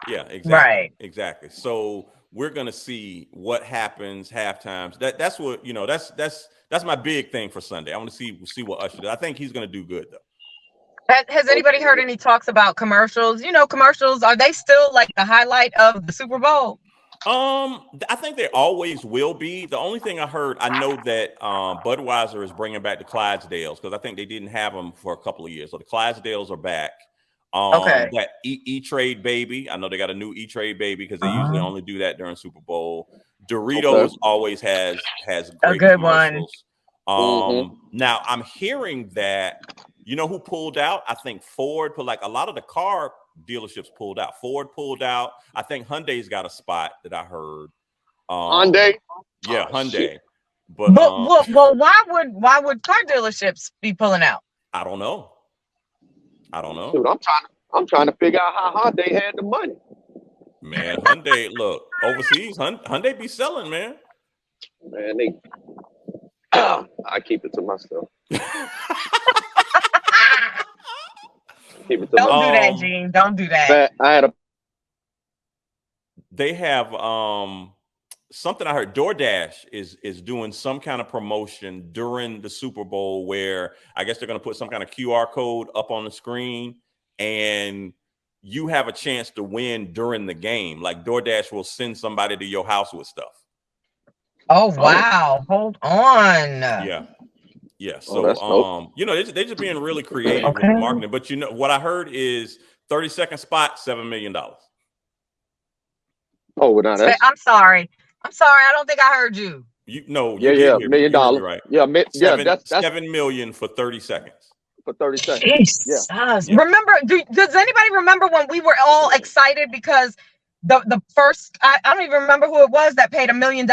Yeah, exactly. Right. Exactly. So we're gonna see what happens halftimes. That's what that's my big thing for Sunday. I want to see what Usher does. I think he's gonna do good though. Has anybody heard any talks about commercials? You know, commercials, are they still like the highlight of the Super Bowl? I think there always will be. The only thing I heard, I know that Budweiser is bringing back the Clydesdales because I think they didn't have them for a couple of years. So the Clydesdales are back. Okay. That E-Trade baby, I know they got a new E-Trade baby because they usually only do that during Super Bowl. Doritos always has A great good one. commercials. Now I'm hearing that, you know who pulled out? I think Ford put, like, a lot of the car dealerships pulled out. Ford pulled out. I think Hyundai's got a spot that I heard. Hyundai. Yeah, Hyundai. Shit. But well, why would car dealerships be pulling out? I don't know. Dude, I'm trying to figure out how Hyundai had the money. Man, Hyundai, look, overseas, Hyundai be selling, man. Man, I keep it to myself. Keep it to Don't myself. do that, Gene. Don't do that. I had a. They have something I heard. DoorDash is doing some kind of promotion during the Super Bowl where I guess they're going to put some kind of QR code up on the screen and you have a chance to win during the game. Like DoorDash will send somebody to your house with stuff. Oh, wow. Hold on. Yeah. So, you know, they're just being really creative with marketing. But, you know, what I heard is 30-second spot, $7 million. Oh, well, now I'm sorry. I don't think I heard you. Yeah, $1 million. Right. Yeah, that's $7 million for 30 seconds. For 30 seconds. Jesus. Yeah. Remember, does anybody remember when we were all excited because the first, I don't even remember who it was that paid $1 million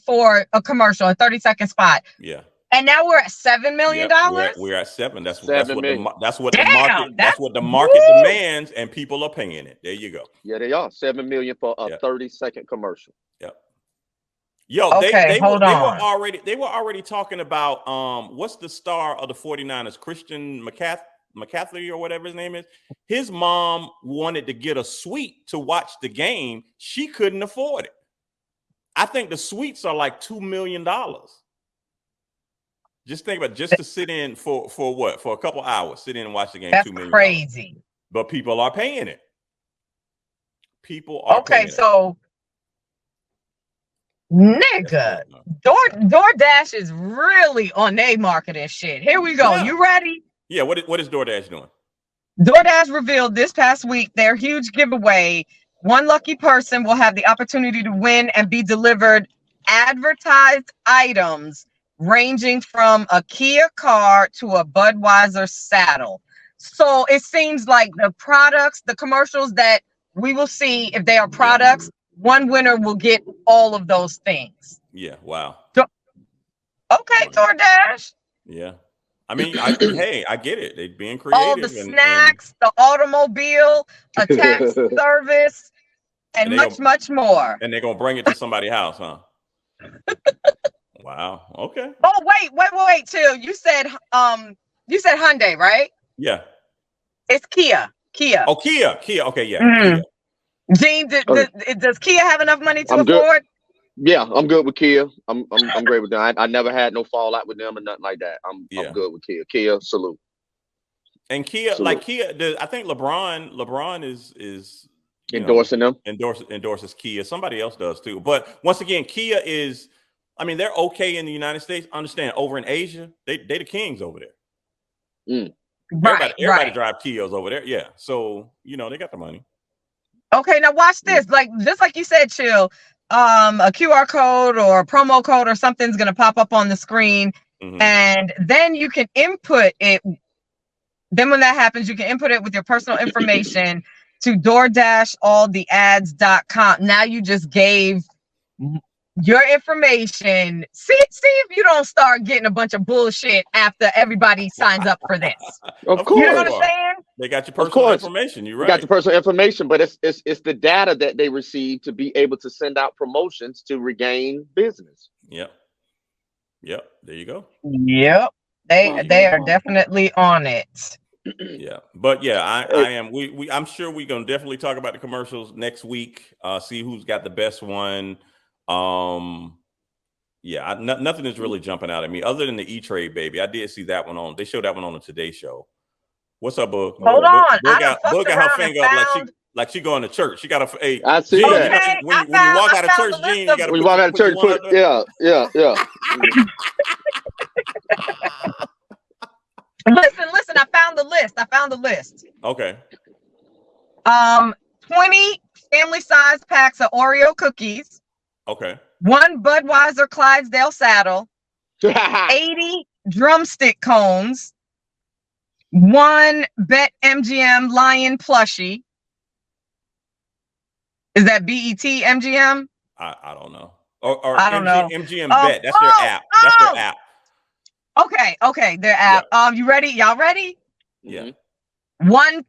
for a commercial, a 30-second spot. Yeah. And now we're at $7 million. We're at 7. That's what the market demands, and people are paying it. There you go. Yeah, they are $7 million for a 30-second commercial. Yep. Yo, they were already talking about what's the star of the 49ers, Christian McCaffrey or whatever his name is. His mom wanted to get a suite to watch the game. She couldn't afford it. I think the suites are like $2 million. Just think about to sit in for what? For a couple hours, sit in and watch the game. That's $2 million. Crazy. But people are paying it. People are paying so nigga, DoorDash is really on their marketing shit. Here we go. Yeah. You ready? Yeah. What is DoorDash doing? DoorDash revealed this past week their huge giveaway. One lucky person will have the opportunity to win and be delivered advertised items ranging from a Kia car to a Budweiser saddle. So it seems like the products, the commercials that we will see, if they are products, one winner will get all of those things. Yeah. Wow. Okay, DoorDash. Yeah. I mean, I get it. They're being creative. All the snacks, the automobile, a tax service, and much more. And they're going to bring it to somebody's house, huh? Wow. Okay. Oh, wait, Chill. You said Hyundai, right? Yeah. It's Kia. Oh, Kia. Okay, yeah. Mm-hmm. Gene, does Kia have enough money to afford? Good. Yeah, I'm good with Kia. I'm great with them. I never had no fallout with them or nothing like that. I'm good with Kia. Kia, salute. And Kia, salute. Like Kia, I think LeBron is endorsing them. Endorses Kia. Somebody else does too. But once again, Kia is, I mean, they're okay in the United States. Understand, over in Asia, they the kings over there. Everybody drive Kias over there. Yeah. So, they got the money. Okay, now watch this. Like, just like you said, Chill, a QR code or a promo code or something's going to pop up on the screen. Mm-hmm. And then you can input it. Then when that happens, you can input it with your personal information to DoorDashAllTheAds.com. Now you just gave your information. See if you don't start getting a bunch of bullshit after everybody signs up for this. Of course. You know what I'm saying? They got your personal information. You're right. You got your personal information, but it's the data that they receive to be able to send out promotions to regain business. Yep. There you go. Yep. They are definitely on it. Yeah. But yeah, I am. I'm sure we're gonna definitely talk about the commercials next week. See who's got the best one. Nothing is really jumping out at me other than the E-Trade baby. I did see that one on. They showed that one on the Today Show. What's up, Bug? Hold on. I done Bug fucked got her around and finger up found. like she going to church. She got a hey. I see Gene, that. Okay, when you walk out of church, Gene, you got to When you walk out of church, yeah. Listen. I found the list. Okay. 20 family-sized packs of Oreo cookies. Okay. 1 Budweiser Clydesdale saddle. 80 drumstick cones. 1 Bet MGM Lion plushie. Is that BET MGM? I don't know. Or I don't know. MGM Bet. That's their app. That's their app. Okay, their app. Yeah. You ready? Y'all ready? Yeah. 1,000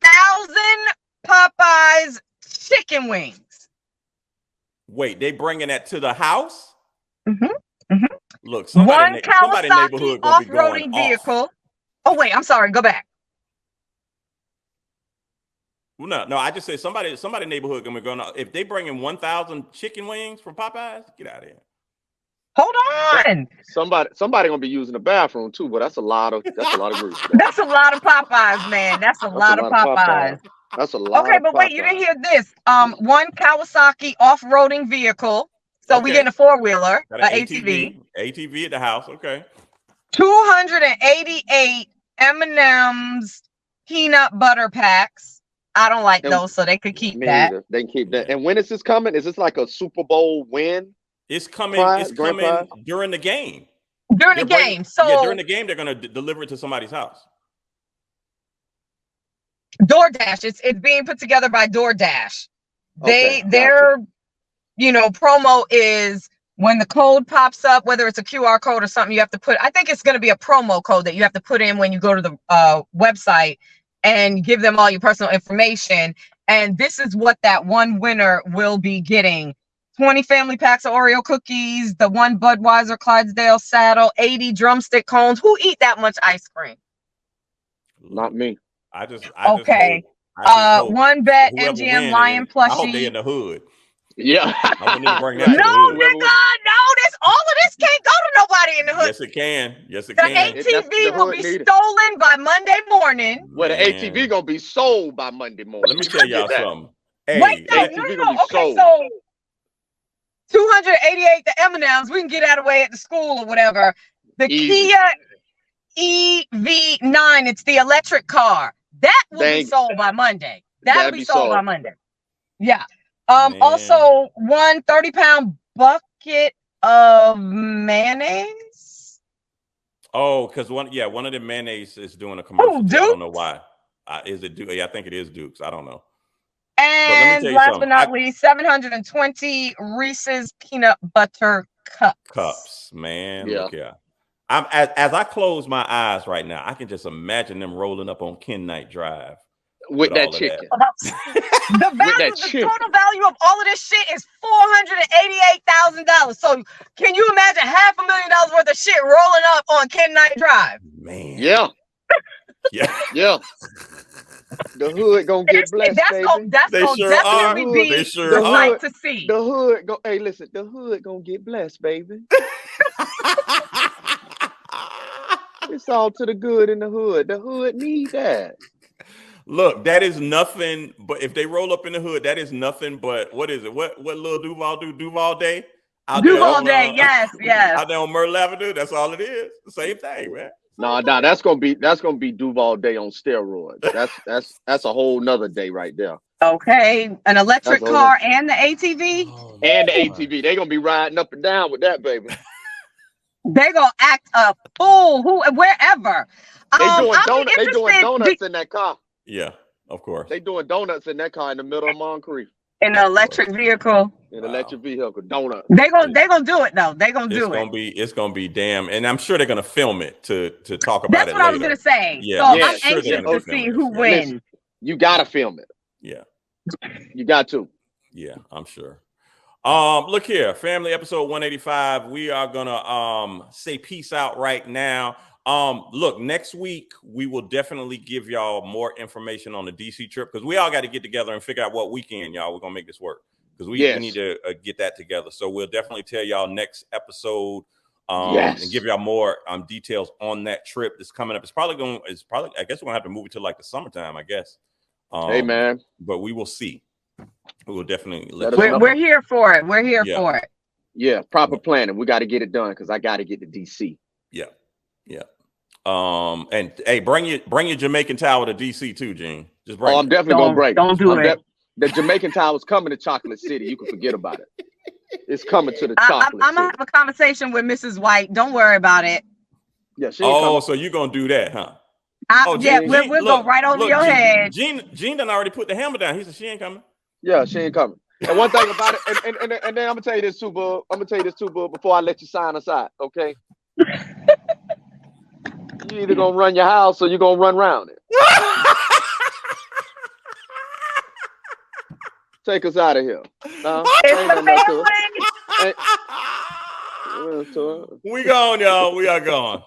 Popeyes chicken wings. Wait, they bringing that to the house? Mm-hmm. Look, 1 somebody Kawasaki neighborhood gonna be going off-roading vehicle. Oh wait, I'm sorry. Go back. Well, no, I just said somebody neighborhood gonna be going on. If they bring in 1,000 chicken wings from Popeyes, get out of here. Hold on. Somebody gonna be using the bathroom too, but that's a lot of grease. That's a lot of Popeyes, man. That's a lot of Popeyes. That's a lot. Okay, but wait, you didn't hear this. 1 Kawasaki off-roading vehicle. So we getting a 4-wheeler, an ATV. ATV at the house. Okay. 288 M&M's peanut butter packs. I don't like those, so they could keep that. Either. They can keep that. And when is this coming? Is this like a Super Bowl win? It's coming during the game. During the game. During the game, they're gonna deliver it to somebody's house. DoorDash. It's being put together by DoorDash. Their promo is when the code pops up, whether it's a QR code or something, you have to put. I think it's going to be a promo code that you have to put in when you go to the website and give them all your personal information. And this is what that one winner will be getting: 20 family packs of Oreo cookies, the 1 Budweiser Clydesdale saddle, 80 drumstick cones. Who eat that much ice cream? Not me. I just okay. hope 1 Bet MGM Lion plushie. I hope they in the hood. Yeah. I need to bring that no, nigga, no. All of this can't go to nobody in the hood. Yes, it can. Yes, it the can. ATV will be stolen by Monday morning. Well, the ATV gonna be sold by Monday morning. Let me tell y'all something. Hey, wait, no. Okay, so 288 the M&Ms. We can get out of the way at the school or whatever. The Kia EV9. It's the electric car. That will be sold by Monday. That'll be sold by Monday. Yeah. Also 1 30-pound bucket of mayonnaise. Oh, because one of the mayonnaise is doing a commercial. Oh, Duke's? I don't know why. Is it Duke? Yeah, I think it is Duke's. I don't know. And last but not least, 720 Reese's peanut butter cups. Man. Yeah. Look here. As I close my eyes right now, I can just imagine them rolling up on Ken Knight Drive with that chicken. The total value of all of this shit is $488,000. So can you imagine $500,000 worth of shit rolling up on Ken Knight Drive? Man. Yeah. Yeah. The hood gonna get blessed, that's gonna definitely be the sight to see. The hood go. Hey, listen, the hood gonna get blessed, baby. It's all to the good in the hood. The hood need that. Look, that is nothing. But if they roll up in the hood, that is nothing. But what is it? What Lil Duval do? Duval Day. Duval Day. Yes. Out there on Myrtle Avenue. That's all it is. The same thing, man. No, that's gonna be Duval Day on steroids. That's a whole nother day right there. Okay, an electric car and the ATV. And the ATV, they gonna be riding up and down with that baby. They gonna act a fool wherever. They doing donuts in that car. Yeah, of course. They doing donuts in that car in the middle of Moncrief. In an electric vehicle. In an electric vehicle, donuts. They gonna do it though. They gonna do it. It's gonna be damn, and I'm sure they're gonna film it to talk about it later. That's what I was gonna say. Yeah, so I'm anxious to see who wins. Listen, you gotta film it. Yeah, you got to. Yeah, I'm sure. Look here, family episode 185. We are gonna say peace out right now. Look, next week we will definitely give y'all more information on the DC trip because we all got to get together and figure out what weekend, y'all, we're gonna make this work because we need to get that together. So we'll definitely tell y'all next episode and give y'all more details on that trip that's coming up. It's probably I guess we're gonna have to move it to like the summertime, I guess. Hey man, but we will see. We will definitely we're here for it. We're here for it. Yeah, proper planning. We got to get it done because I got to get to DC. Yeah. And hey, bring your Jamaican towel to DC too, Gene. Just bring. I'm definitely gonna bring. Don't do it. The Jamaican towel's coming to Chocolate City. You can forget about it. It's coming to the Chocolate I'm gonna have a conversation with Mrs. White. Don't worry about it. Yeah. So you gonna do that, huh? We'll go right over your head. Gene done already put the hammer down. He said she ain't coming. Yeah, she ain't coming. And one thing about it, and then I'm gonna tell you this too, bub. Before I let you sign us out, okay? You either gonna run your house or you gonna run around it. Take us out of here. We gone, y'all. We are gone.